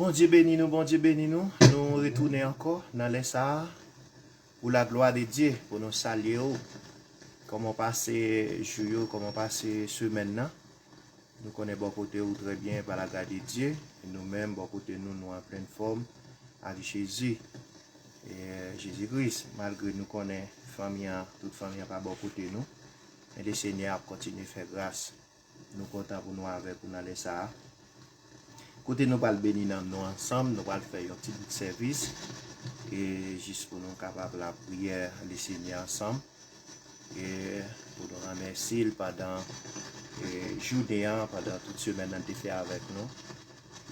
Bon Dieu bénis nous, bon Dieu bénis nous. Nous retournons encore dans les ça pour la gloire de Dieu, pour nous saluer. Comment passer jour, comment passer semaine là. Nous connaissons beaucoup côté ou très bien par la grâce de Dieu. Et nous-mêmes, beaucoup côté nous en pleine forme avec Jésus. Et Jésus-Christ, malgré nous connaissons famille, toute famille pas beaucoup côté nous. Et le Seigneur continue à faire grâce. Nous comptons pour nous avec pour nous aller ça. Côté nous pas le bénir nous ensemble, nous allons faire un petit bout de service et juste pour nous capables la prière le Seigneur ensemble et pour nous remercier pendant journée pendant toute semaine nous fait avec nous,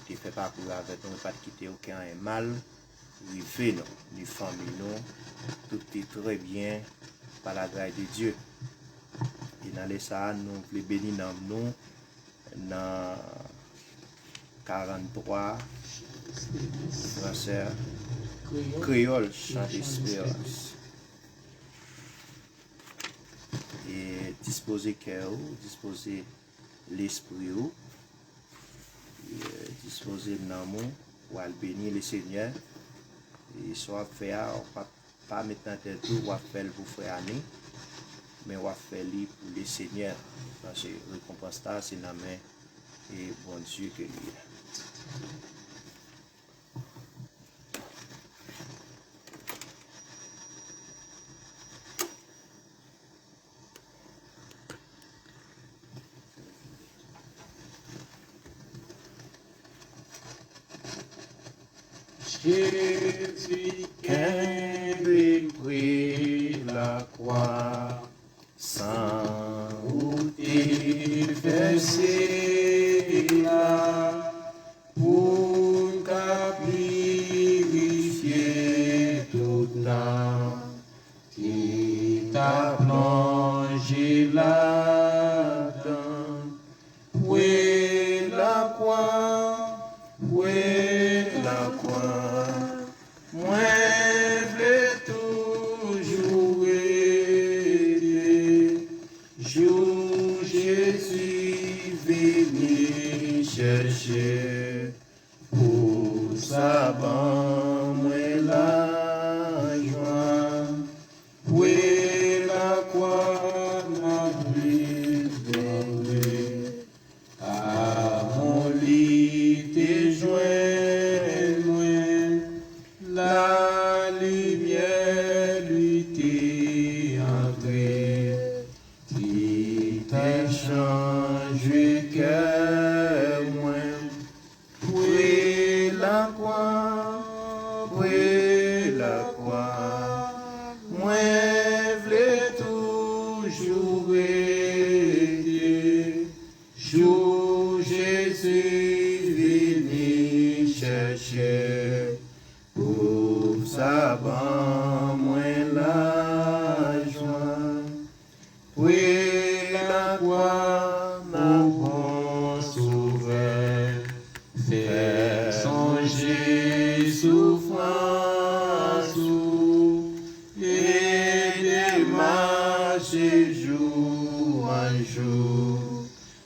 il fait parcours avec nous, pas quitter aucun mal, il fait nous, les familles nous, tout est très bien par la grâce de Dieu. Et dans les ça nous voulons bénir nous dans 43 frères créole chant d'espérance et disposer cœur, disposer l'esprit, disposer l'amour pour bénir le Seigneur et soit faire pas mettre dans tête tout ou faire pour frère Annie mais on va faire pour le Seigneur parce que récompense c'est la main et bon Dieu que lui. Jésus qui avait pris la croix, sans doute versé là, pour purifier tout l'âme, qui t'a plongé là-dedans. Oui, la croix, oui, la croix, moi je toujours aider, jour Jésus venu chercher, pour sa ban moi la joie, oui, la croix m'a libéré. À mon lit tes joints, la lumière lui t'est entrée, qui t'a changé cœur moins. Oui, la croix, oui, la croix, moi v'lais toujours aider. Jour Jésus venu chercher, pour sa ban moi la joie. Oui, la croix, mon bon sauveur, fait songer souffrance et démarcher jour en jour.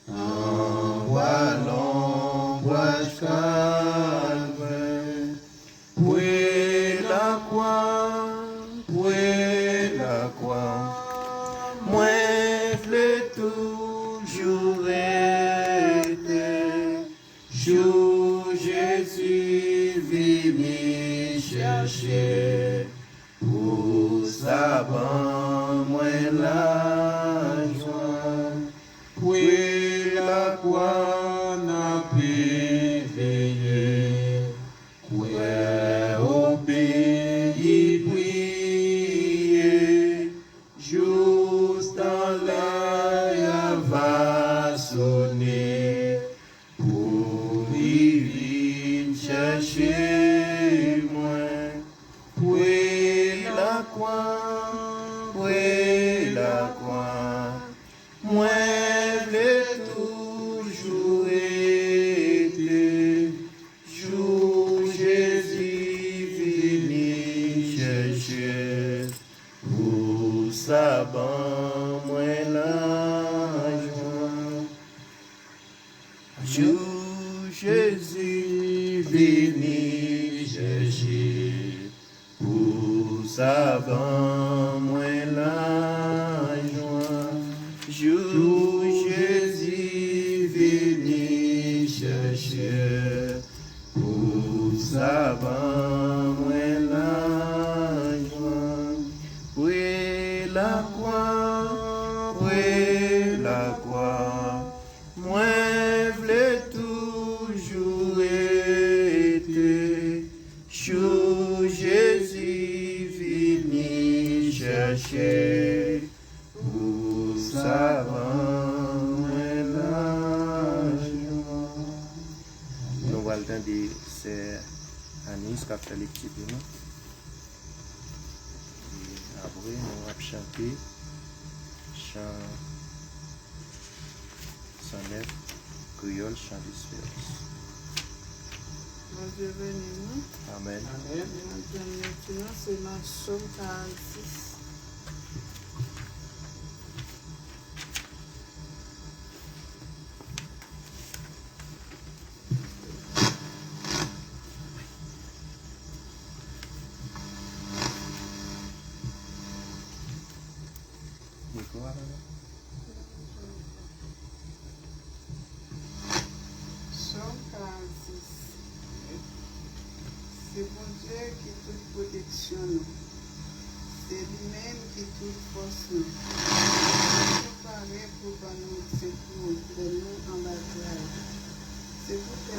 Envoie l'ombrage calvaire. Oui, la croix, oui, la croix. Moi, v'lais toujours être. Jour Jésus venu chercher. Pour sa ban, moi la joie. Oui, la croix n'a pu veiller. Oui, obéir, prier. Juste dans l'air va sonner. Pour y chercher moi. Oui, la croix, oui, la croix. Moi, v'lais toujours aider. Jour Jésus venu chercher, pour sa ban moi la joie. Jour Jésus venu saban moi la joie. Jou Jésus vini chercher. Pour saban moi la joie. Oui la croix, moi v'lais toujours été. Chou Jésus vini chercher. Pour savan moi la joie. Nous allons entendre c'est Anis qui a fait l'équipe. Après, nous allons chanter chant 109, créole, chant d'espérance. Mon Dieu béni nous. Amen. Et maintenant, c'est dans Psaume 46. Nico, Psaume 46. C'est bon Dieu qui toute protection nous. C'est lui-même qui toute force nous. Nous paraît pour nous secours de nous en bataille. C'est pour ça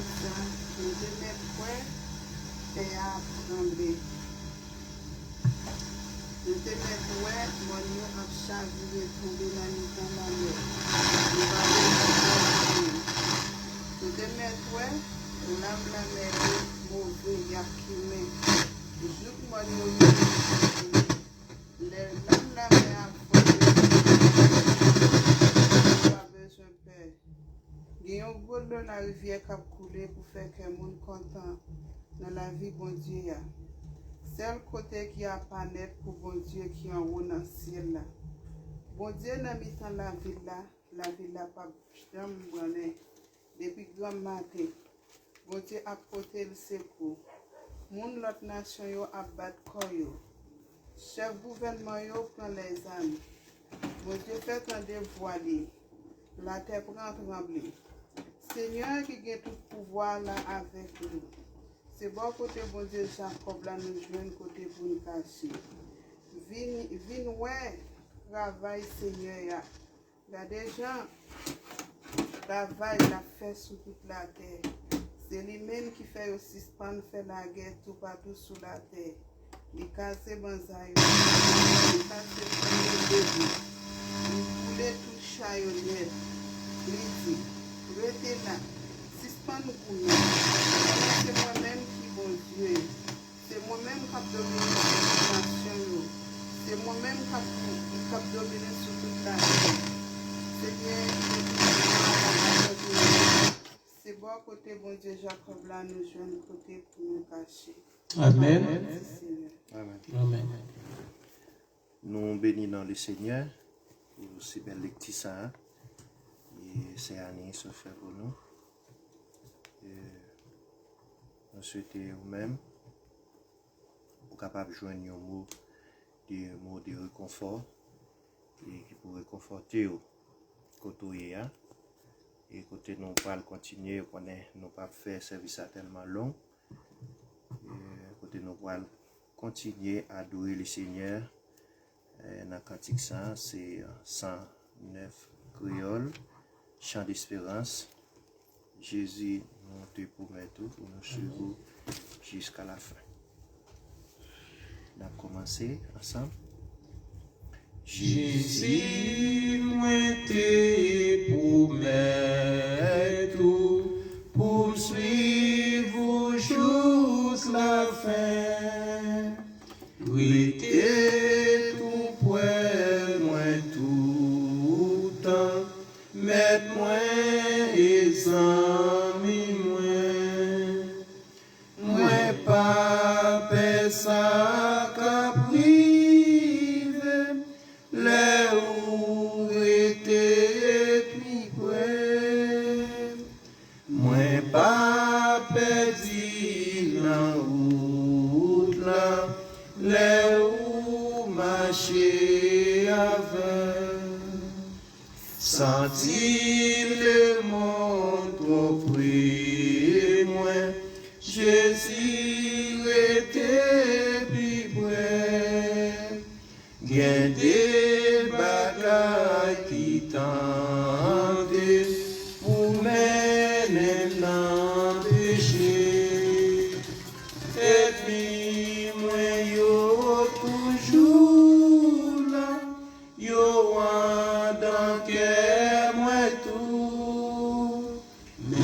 que je mets point et à trembler. Je te mets point, mon Dieu a chaviré tomber la nuit dans la mer. Je te mets point, l'âme la mer, mauvais, yakimé. Jouk mon Dieu, l'âme la mer a fondé. Pas besoin de paix. Il y a un gros dans la rivière qui a coulé pour faire que le monde content dans la vie, bon Dieu. C'est le côté qui a pas net pour bon Dieu qui est en haut dans le ciel là. Bon Dieu n'a mis dans la ville là pas jamais brûlé. Depuis grand matin, bon Dieu a porté le secours. Moun l'autre nation yo a battu koyo. Chef gouvernement yo prend les armes. Bon Dieu fait un dévoilé. La terre prend trembler. Seigneur qui a tout pouvoir là avec nous. C'est bon côté bon Dieu Jacob là nous joindre côté pour nous cacher. Vin ouais travail Seigneur ya. Là des gens travail la fait sur toute la terre. C'est lui-même qui fait aussi suspendre faire la guerre tout partout sur la terre. Il casse banzai. Il casse le début. Il voulait tout chaillonner. Il dit, restez là. Suspendre pour nous. C'est moi-même qui bon Dieu. C'est moi-même qui a dominé sur toute la nation. C'est moi-même qui a dominé sur toute la terre. C'est bien. C'est bon côté bon Dieu Jacob là nous joindre côté pour nous cacher. Amen. Amen. Amen. Nous bénissons le Seigneur pour ces belles lectures. Et c'est Annie, ce fait pour nous. Nous souhaitons vous-même, pour capable de joindre un mot de réconfort et qui pourrait réconforter vous côté et côté nous pas continuer qu'on nous pas faire service à tellement long et côté nous pas continuer à adorer le Seigneur dans cantique ça c'est 109 créole chant d'espérance. Jésus nous te promet tout pour nous suivre jusqu'à la fin. On a commencé ensemble. Jésus, moi te promets tout pour suivre jusqu'à la fin. Restez tout près, moi tout temps, mettre-moi et amis moi pas ça caprive. Les où était plus près, moi pas perdu dans route là, les où marcher avec. Sentir le monde trop près, moi, Jésus était plus près. Gain des bagailles qui tendent pour mener l'empêcher. Et puis, moi, yo toujours là, yo dans cœur, moi tout.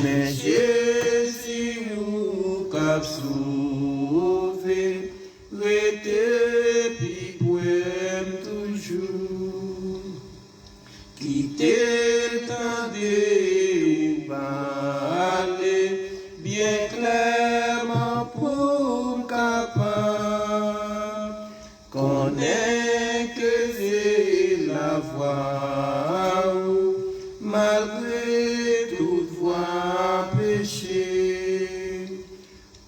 Mais Jésus nous cap sauvé, rete puis poème toujours. Quitter le temps de parler bien clairement pour capable connaître que c'est la voie malgré toute voie péché.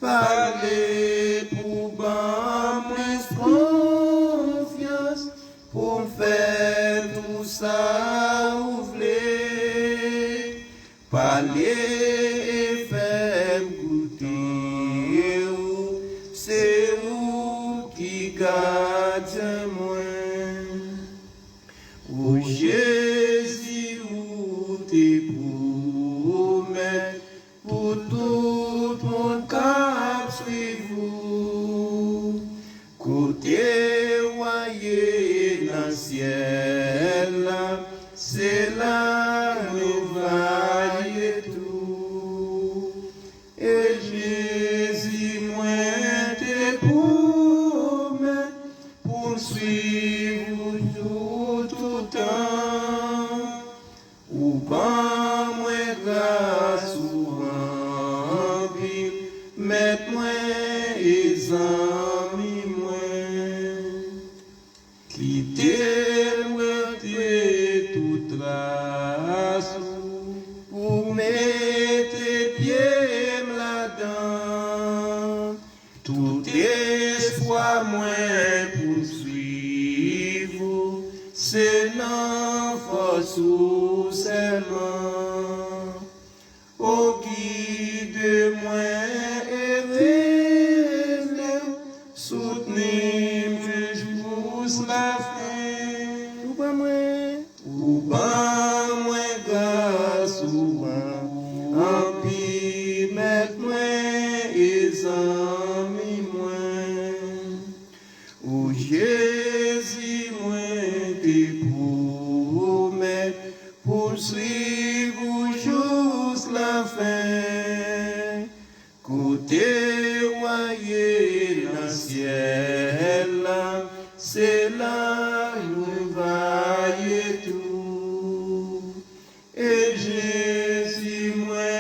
Parler pour ban plus confiance pour faire tout ça ou v'lez. Parler et faire goûter c'est vous qui garde moi. Ou Jésus ou t'es promets pour tout mon cap suivre vous. Côté voyez dans le ciel là, c'est là nous voyons tout. Et Jésus moi te promets pour suivre tout temps. Ou pas moi grâce ou envie, mettre moi et amis moi. Quitter moi toute trace pour mettre tes pieds là-dedans. Tout espoir moins pour suivre, c'est non force ou seulement. Au guide moi et révèle, soutenir que je pousse la fin. Ou pas moi grâce ou en pis mettre moi et amis moi. Ou Jésus moi te promet pour suivre juste la fin. Côté voyez dans le ciel là, c'est là nous voyons tout. Et Jésus moi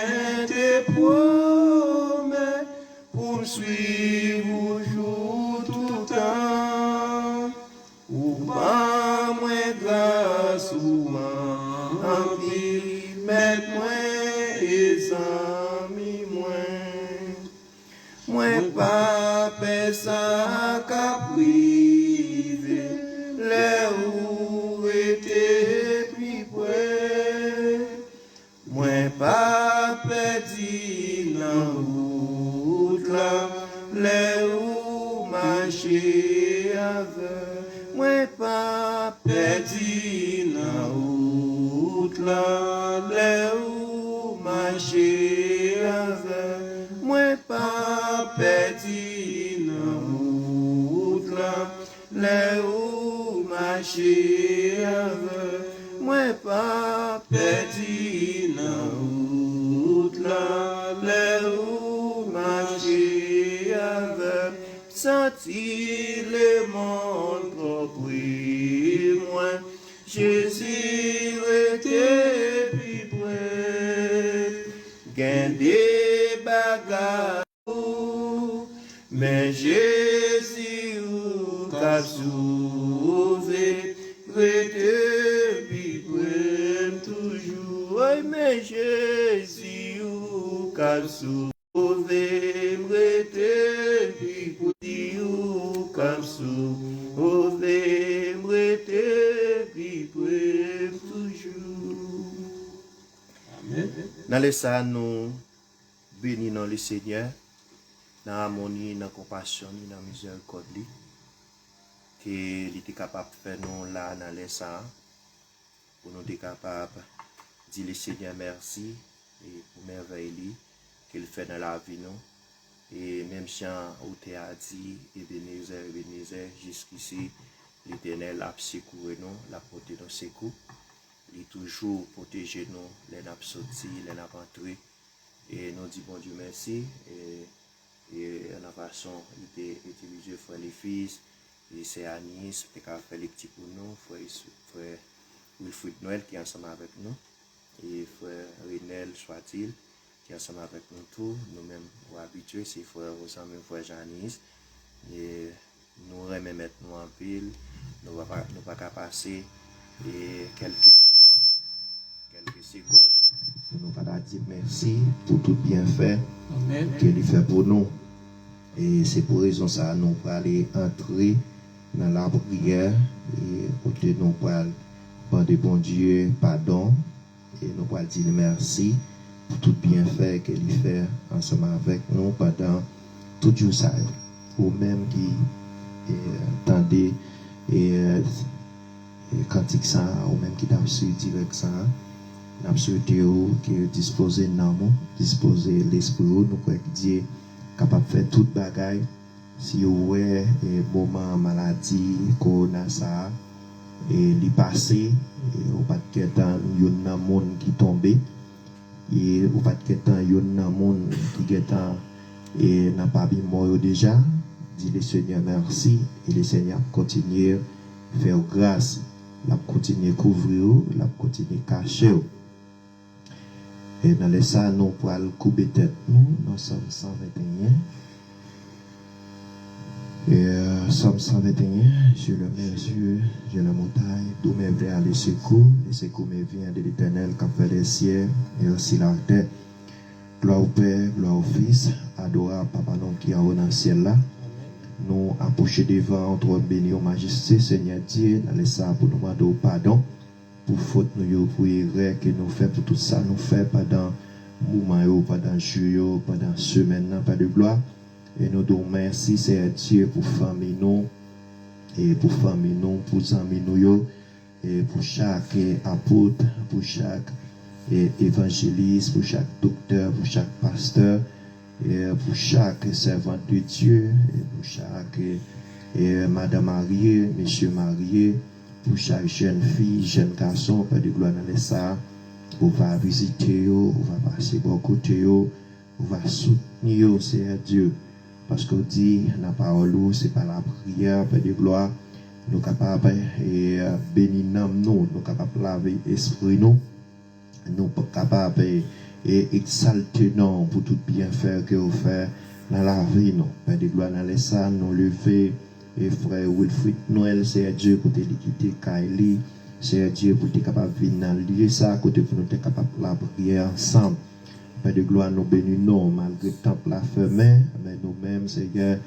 te promet pour suivre jour tout temps. Ou pas moi grâce ou en pile, mettre moi et amis moi. Moi pas personne qu'à privé, les où était plus près. Moi pas petit dans route là, les où marcher avec. Moi pas petit dans route là, les où marcher avec. Moi pas petit dans route là, les où marcher avec. Moi pas petit dans route là, les où marcher avec. Sentir le monde propre, moi, Jésus était plus près. Gain des bagages, mais Jésus qu'a sauvé, était plus près toujours. Mais Jésus qu'a sauvé, était plus près. Comme sauvé, Dans les ça, nous bénissons le Seigneur, dans l'harmonie, dans la compassion, dans la miséricorde, qu'il était capable de faire nous là dans les ça, pour nous être capables de dire le Seigneur merci et pour merveille qu'il fait dans la vie nous. Et même si on t'a dit, Ebenezer, jusqu'ici, l'Éternel a secouru nous, l'a porté nos secours. Il toujours protégé nous, les nappes sortis, les nappes entrées. Et nous disons bon Dieu merci. Et la façon, il était utilisé frère les fils, et c'est Anis, qui a fait les petits pour nous, frère Wilfried Noël qui est ensemble avec nous, et frère Renel soit-il, qui est ensemble avec nous tous, nous-mêmes habitués, c'est frère Rosamé, frère Janice, et nous remettons maintenant en pile, nous ne pouvons pas passer et quelques moments, quelques secondes, pour nous pas dire merci pour tout bienfait qu'il fait pour nous. Et c'est pour raison ça nous pour aller entrer dans la prière et côté nous pour demander bon Dieu pardon et nous pour dire merci pour tout bienfait qu'il fait ensemble avec nous pendant tout jour ça. Ou même qui attendez et cantique ça ou même qui t'a suivi direct ça. Nous souhaitons que disposer nous, disposer l'esprit nous pour que Dieu capable de faire toute bagaille. Si vous avez un moment maladie, corona ça, et l'y passer, et ou pas de temps, il y a un monde qui tombe, et ou pas de temps, il y a un monde qui est et n'a pas bien mort déjà. Dis le Seigneur merci, et le Seigneur continue à faire grâce, il continue à couvrir, il continue à cacher. Et dans les ça, nous pouvons couper tête nous, dans Somme 121. Et Somme 121, je le mets yeux, je la montagne, d'où me vient les secours me viennent de l'Éternel qui fait les cieux et aussi la terre. Gloire au Père, gloire au Fils, adorable Papa non qui est dans le ciel là. Nous approcher devant, entre béni au majesté, Seigneur Dieu, dans les ça pour nous demander pardon. Pour faute nous pour erreur que nous faisons pour tout ça nous fait pendant moment pendant jour pendant semaine pas de gloire et nous disons merci c'est Dieu pour famille nous et pour famille nous pour amis nous et pour chaque apôtre pour chaque évangéliste pour chaque docteur pour chaque pasteur et pour chaque servant de Dieu et pour chaque madame mariée monsieur marié pour chaque jeune fille, jeune garçon, Père de gloire dans les ça, on va visiter, on va passer beaucoup de temps, on va soutenir, Seigneur Dieu. Parce qu'on dit, la parole, c'est par la prière, Père de gloire, nous sommes capables de bénir nous, nous sommes capables de laver l'esprit nous sommes capables d'exalter nous pour tout bienfait que vous faites dans la vie, nous. Père de gloire dans les ça, nous lever. Et frère Wilfried Noël, c'est Dieu pour te quitter Kylie, c'est Dieu pour te capable de venir dans le lieu ça, côté pour nous être capable de la prière ensemble. Père de gloire, nous bénissons malgré le temple la fermé, mais nous-mêmes, Seigneur,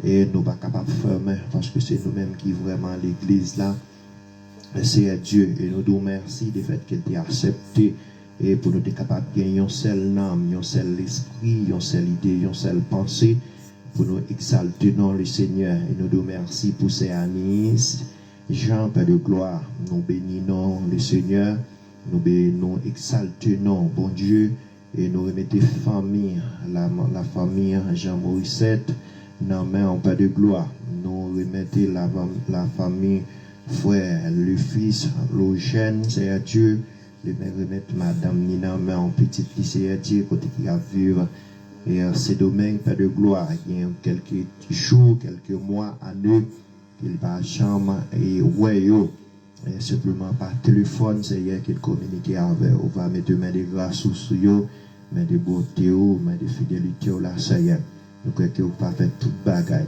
et nous pas capables de fermer parce que c'est nous-mêmes qui vraiment l'église là. C'est Dieu et nous disons merci du fait qu'il t'a accepté et pour nous être capable de gagner un seul âme, un seul esprit, une seule idée, une seule pensée. Pour nous exalter dans le Seigneur et nous disons merci pour ces Anis, Jean, Père de gloire. Nous bénissons le Seigneur, nous exaltons bon Dieu et nous remettons famille, la famille Jean Morissette, dans main Père de gloire. Nous remettons la famille, frère, le fils, le jeune, c'est Dieu. Nous remettons Madame Nina, main en petite lycée, Dieu, côté qui a vivre. Et ces domaines, Père de gloire, il y a quelques jours, quelques mois, années, qu'il va chambre et ouais, simplement par téléphone, c'est hier qu'il communique avec, on va mettre main de grâce sur eux, main de beauté, main de fidélité, là, ça y est. Nous croyons que vous pas fait toute bagaille.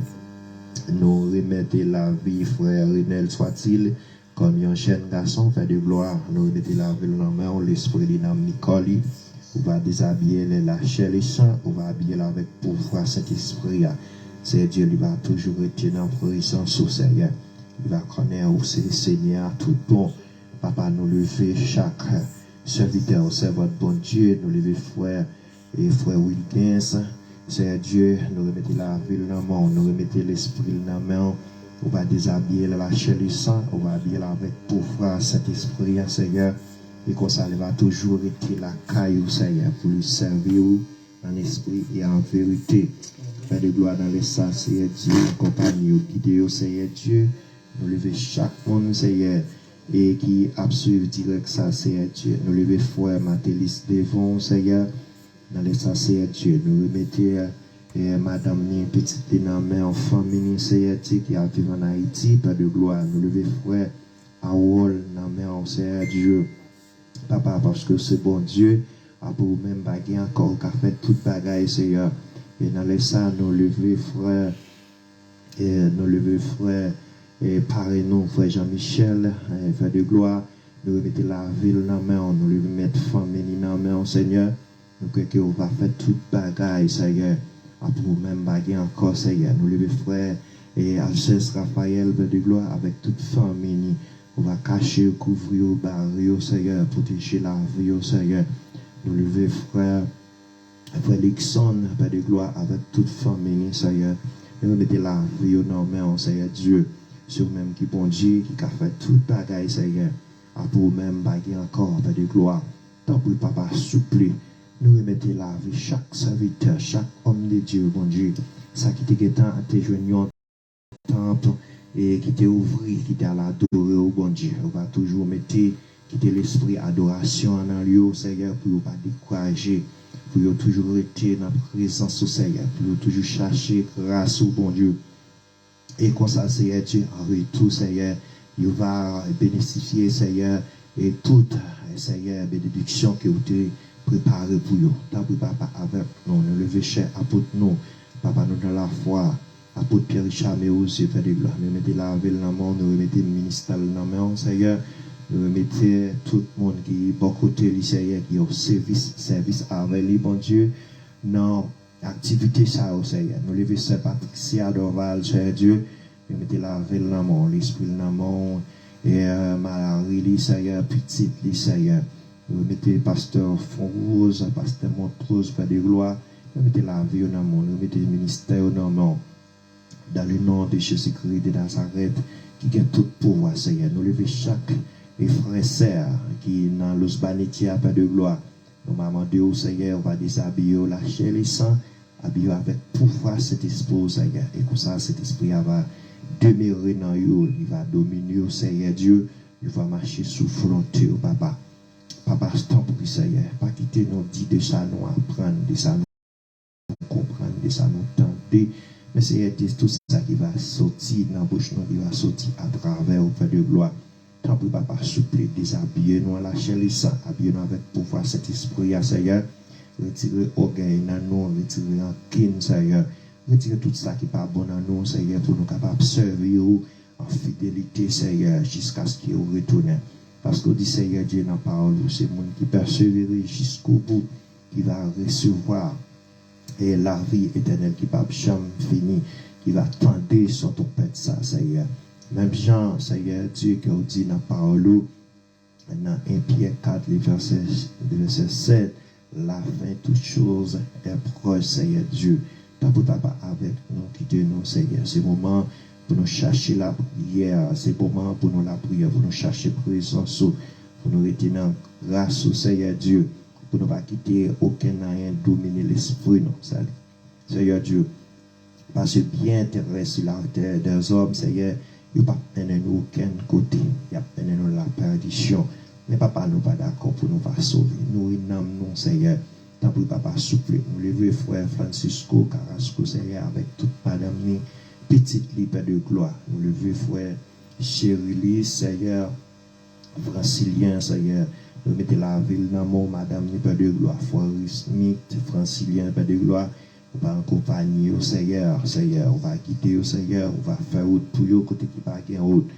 Nous remettons la vie, frère Renel soit-il, comme un jeune garçon, Père de gloire, nous remettons la vie dans la main, l'esprit de Nam Nicoli. On va déshabiller la chair et le sang, on va habiller avec pouvoir cet esprit. C'est Dieu, il va toujours être dans la présence au Seigneur. Il va connaître où c'est le Seigneur tout bon. Papa nous lever serviteur, servant bon Dieu, nous lever frère et frère Wilkins. Seigneur Dieu, nous remettons la ville dans la main, nous remettons l'esprit dans la main. On va déshabiller la chair et le sang, on va habiller avec pouvoir cet esprit, Seigneur. Et comme ça, il va toujours être la caille, Seigneur, pour lui servir en esprit et en vérité. Père de gloire dans les saints, Seigneur Dieu, compagnie, guidez, Seigneur Dieu. Nous levons chaque monde, Seigneur, et qui absorbe direct ça, Seigneur Dieu. Nous levons frère Matélis devant, Seigneur, dans les saints, Seigneur Dieu. Nous remettons Madame Ni, petite Lénamé, enfant, Seigneur Dieu, qui a vécu en Haïti, Père de gloire. Nous levons frère Aouol, dans Seigneur Dieu. Papa, parce que c'est bon Dieu, à pour même baguer encore, qui a fait toute bagaille, Seigneur. Et dans les ça, nous levons frère, et parrain-nous, frère Jean-Michel, frère de gloire. Nous remettons la ville dans la main, nous lui mettons famille dans la main, Seigneur. Nous croyons qu'on va faire toute bagaille, Seigneur. Pour même baguer encore, Seigneur. Nous levons frère et Alcès Raphaël, Père de gloire, avec toute famille. On va cacher, couvrir, barrer, Seigneur, protéger la vie, Seigneur. Nous levons frère Lixon, Père de gloire, avec toute famille, Seigneur. Nous mettons la vie dans main, Seigneur Dieu. Sur même qui bon Dieu, qui a fait toute bagaille, Seigneur. Pour même baguer encore, Père de gloire. Tant pour Papa souple. Nous remettons la vie, chaque serviteur, chaque homme de Dieu, bon Dieu. Ça qui était temps, te joignant temple et qui t'est ouvert, qui t'est à l'adorer au bon Dieu. On va toujours mettre qui t'est l'esprit adoration dans lieu, Seigneur, pour ne pas décourager, pour toujours rester dans la présence au Seigneur, pour toujours chercher grâce au bon Dieu. Et comme ça, Seigneur Dieu, en retour, Seigneur, il va bénéficier, Seigneur, et toute, Seigneur, bénédiction que vous avez préparée pour vous. Tant pour Papa avec nous, nous levons cher apôtre nous, Papa nous dans la foi, apôtre Pierre Richard, mais aussi Père de gloire. Nous mettons la ville dans le monde, nous remettons le ministère dans le monde, Seigneur. Nous remettons tout le monde qui est bon côté, Seigneur, qui est au service avec lui, bon Dieu, dans l'activité, ça, Seigneur. Nous levons Saint Patricia d'Orval, Seigneur Dieu. Nous mettons la ville dans le monde, l'esprit dans le monde, et Marie, Seigneur, petite, Seigneur. Nous mettons pasteur Fonrose, pasteur Montrose, Père de gloire. Nous mettons la vie dans le monde, nous mettons le ministère dans le monde. Dans le nom de Jésus-Christ de Nazareth, qui a tout pouvoir, Seigneur. Nous levons chaque frère et sœur qui dans l'Osbanitia, Père de gloire. Nous demandons, Seigneur, on va déshabiller la chair et le sang, habiller avec pouvoir cet esprit, Seigneur. Et comme ça, cet esprit va demeurer dans vous, il va dominer, Seigneur Dieu, il va marcher sous frontière, Papa. Papa, stop, Seigneur. Pas quitter nos dits de ça, nous apprendre, de ça, nous comprendre, de ça, nous tenter. Mais c'est tout ça qui va sortir dans la bouche, qui va sortir à travers au Père de gloire. Tant pour Papa souple, déshabiller nous à la chair et sang, habiller nous avec pouvoir cet esprit, Seigneur. Retirer orgueil dans nous, retirer rancune, Seigneur. Retirer tout ça qui n'est pas bon dans nous, Seigneur, pour nous capables de servir en fidélité, Seigneur, jusqu'à ce qu'il retourne. Parce qu'on dit, Seigneur Dieu, dans la parole, c'est le monde qui persévère jusqu'au bout, qui va recevoir. Et la vie éternelle qui va jamais finir, qui va tendre sur ton père, ça, Seigneur. Même Jean, Seigneur Dieu, qui a dit dans la parole, dans 1 Pierre 4, le verset 7, la fin, toute chose est proche, Seigneur Dieu. T'as pour Papa avec nous, quitter nous, Seigneur. C'est le moment pour nous chercher la prière, c'est le moment pour nous la prière, pour nous chercher présence, pour nous retenir grâce au Seigneur Dieu. Pour ne pas quitter aucun moyen dominer l'esprit, non, Seigneur Dieu. Parce que bien intérêt sur la terre des hommes, Seigneur, il n'y a pas de nous aucun côté, il n'y a pas de nous la perdition. Mais Papa, nous pas d'accord pour nous pas sauver. Nous nous, Seigneur. Tant pour Papa souple, nous levons frère Francisco Carrasco, Seigneur, avec toute madame ni petite Père de gloire. Nous levons frère Chérie, Seigneur, Francilien, Seigneur. Nous mettons la ville dans mon madame ni Père de gloire. Frère Smith, Francilien, Père de gloire. On va accompagner au Seigneur, Seigneur. On va quitter au Seigneur. On va faire route pour eux, côté qui va en route.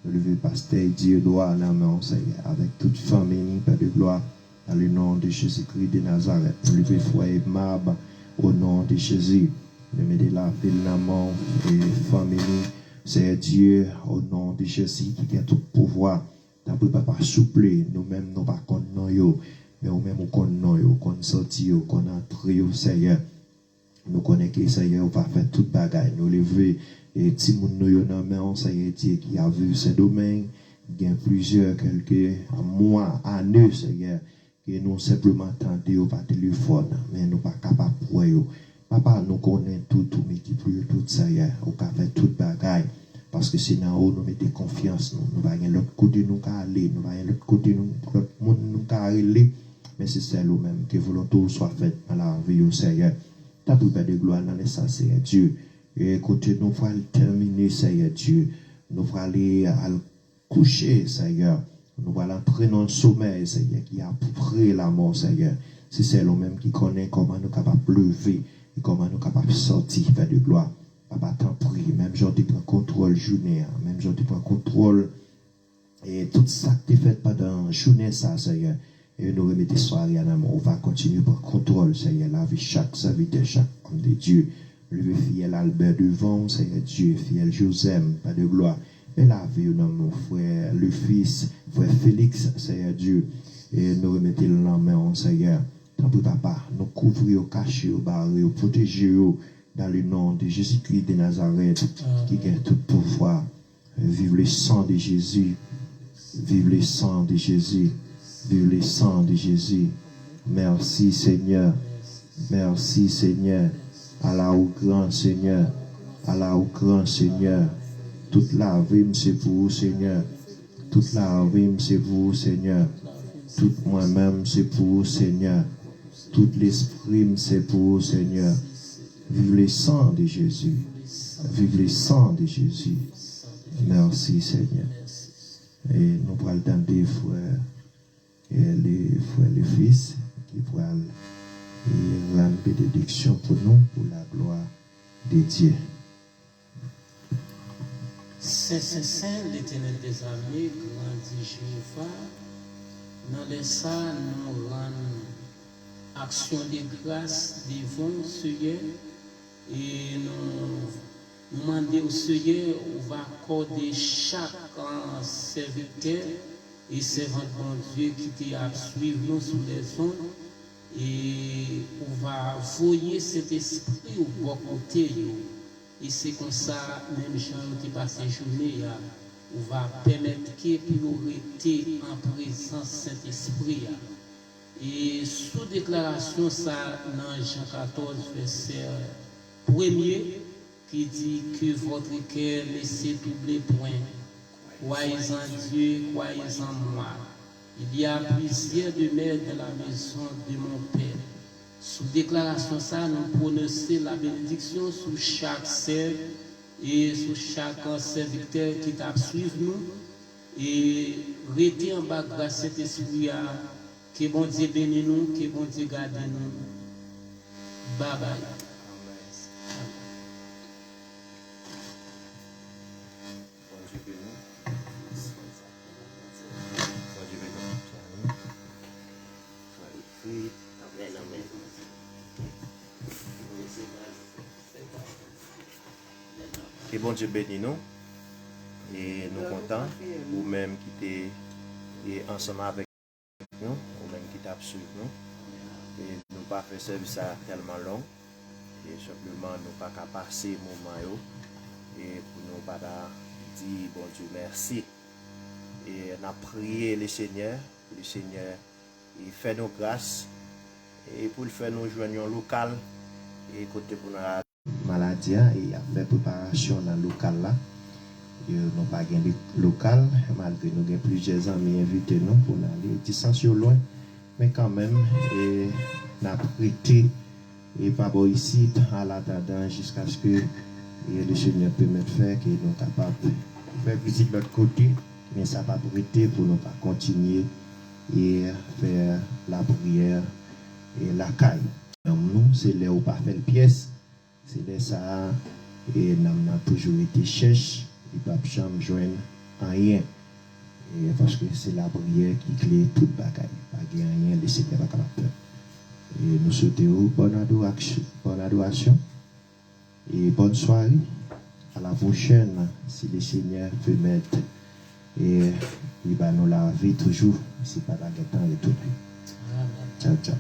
Nous levons pasteur Dieu droit dans la main, Seigneur, avec toute famille, Père de gloire. Dans le nom de Jésus-Christ de Nazareth. Nous levons frère Mab au nom de Jésus. Nous mettons la ville dans la main et famille. C'est Dieu au nom de Jésus qui a tout pouvoir. T'as pris papa souple, nous-mêmes nous pas connaissons yo, mais nous-mêmes nous connaissons yo, qu'on sorti yo, qu'on entre yo, Seigneur. Nous connaissons que Seigneur, on va faire toute bagaille, nous lever et ti moun nou yo nan men, Seigneur Dieu qui a vu ce domaine, il y a plusieurs quelques mois, années, Seigneur, que nous simplement attendons par téléphone, mais nous pas capables de voir. Papa, nous connaissons tout multiplier tout Seigneur, on va faire toute bagaille. Parce que c'est dans haut, nous mettons confiance, nous va aller l'autre côté, nous aller, nous va aller l'autre côté, l'autre monde, nous aller. Mais c'est celle nous-mêmes que volonté soit faite dans la vie au Seigneur. Ta prière de gloire dans les sens, Seigneur Dieu. Et écoutez, nous allons terminer, Seigneur Dieu. Nous allons aller à coucher, Seigneur. Nous allons entrer dans le sommeil, Seigneur, qui a près la mort, Seigneur. C'est celle nous-mêmes qui connaît comment nous sommes capables de lever et comment nous sommes capables de sortir, faire de gloire. Papa, t'en prie, même j'en tu prends contrôle journée, même j'en tu prends contrôle et tout ça que tu fait pendant journée, ça, Seigneur. Et nous remettons soirée à l'amour. On va continuer par contrôle, Seigneur, la vie chaque serviteur, chaque homme de Dieu. Le fidèle Albert devant, Seigneur Dieu, fidèle Joseph, pas de gloire. Et la vie, mon frère, le fils, frère Félix, Seigneur Dieu. Et nous remettons la main, Seigneur. Tant pis, papa, nous couvrir, cacher, barrer, protéger, dans le nom de Jésus-Christ de Nazareth, qui gagne tout pouvoir. Vive le sang de Jésus. Vive le sang de Jésus. Vive le sang de Jésus. Merci Seigneur. Merci Seigneur. Allah au grand Seigneur. Allah au grand Seigneur. Toute la vie c'est pour vous Seigneur. Toute la vie c'est pour vous Seigneur. Tout moi-même c'est pour vous Seigneur. Tout l'esprit c'est pour vous Seigneur. Vive le sang de Jésus. Vive le sang de Jésus. Merci Seigneur. Et nous pourrons attendre les frères et les fils qui pourront rendre bénédiction pour nous, pour la gloire de Dieu. Saint, l'Éternel des armées, grandit Jéhovah, dans les ça nous rendons action de grâce devant Seigneur. Et nous demandons au Seigneur, on va accorder chaque serviteur et servant de Dieu qui t'a suivi nous sous les ondes. Et on va voyer cet esprit au bon côté. Et c'est comme ça, même gens qui passent la journée, on va permettre que priorité en présence Saint-Esprit. Et sous déclaration, ça, dans Jean 14, verset 1er, qui dit que votre cœur laissez doubler point. Croyez en Dieu, croyez en moi. Il y a plusieurs demeures dans la maison de mon Père. Sous déclaration, ça, nous prononçons la bénédiction sur chaque serve et sur chaque serviteur qui t'a suivi nous. Et restez en bas grâce à cet esprit. Que bon Dieu bénisse nous, que bon Dieu garde nous. Bye bye. Que bon Dieu bénisse nous. Et nous comptons, vous-même qui êtes ensemble avec nous, ou-même qui t'a suivi nous. Et nous pas fait service ça tellement long. Et simplement nous pas qu'à passer moment et pour nous pas dire bon Dieu merci. Et on a prié le Seigneur il fait nos grâces et pour le faire nous joindre local et côté pour nous maladie et a fait préparation dans le local là. Nous pas gagné local malgré nous avons plusieurs amis invités nous pour aller distance loin mais quand même et n'a prêté et pas bon ici à la tendance jusqu'à ce que le Seigneur permette de faire que nous sommes capables de faire visite de l'autre côté mais ça pas prêté pour nous pas continuer et faire la prière et la caille. Nous c'est là où pas faire pièce c'est là ça et nous avons toujours été cherche et pas jamais joindre rien et parce que c'est la prière qui clé toute bagaille pas rien le Seigneur pas capable et nous souhaitons bonne adoration et bonne soirée à la prochaine si le Seigneur peut mettre et il va nous la vie toujours. Si pas la guetter et tout. Amen. Ciao, ciao.